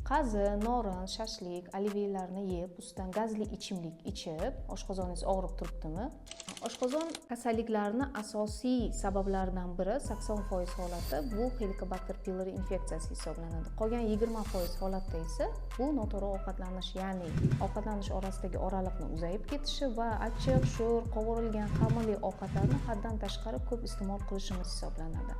qazi, norin, shashlik, olivyelarni yeb, ustidan gazli ichimlik ichib, oshqozoningiz og'rib turibdimi? Oshqozon kasalliklarini asosiy sabablaridan biri 80% holati bu Helicobacter pylori infeksiyasi hisoblanadi. Qolgan 20% holatda esa bu noto'g'ri ovqatlanish, ya'ni ovqatlanish orasidagi oraliqni uzayib ketishi va achchiq, sho'r, qovurilgan, xamirli ovqatlarni haddan tashqari ko'p iste'mol qilishimiz hisoblanadi.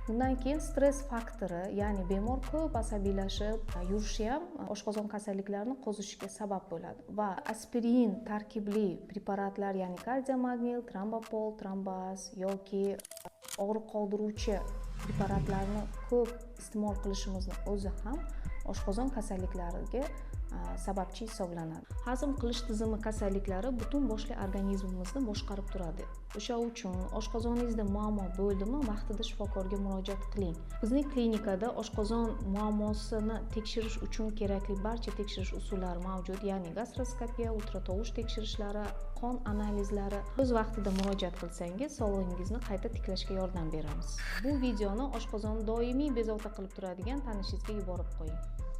Bundan keyin stress faktori, ya'ni bemor ko'p asabiylashib yurishi ham oshqozon kasalliklarini qo'zishiga sabab bo'ladi va aspirin tarkibli preparatlar, ya'ni kardiomagnil, trombopol, trombaz yoki og'riq qoldiruvchi preparatlarni ko'p iste'mol qilishimizni o'zi ham oshqozon kasalliklariga sababchi hisoblanadi. Hazm qilish tizimi kasalliklari butun boshli organizmimizni boshqarib turadi. O'sha uchun oshqozoningizda muammo bo'ldimi, vaqtida shifokorga murojaat qiling. Bizning klinikada oshqozon muammosini tekshirish uchun kerakli barcha tekshirish usullari mavjud, ya'ni gastroskopiya, ultratovush tekshirishlari, qon analizlari. O'z vaqtida murojaat qilsangiz, sog'lig'ingizni qayta tiklashga yordam beramiz. Bu videoni oshqozonni doimiy bezovta qilib turadigan tanishingizga yuborib qo'ying.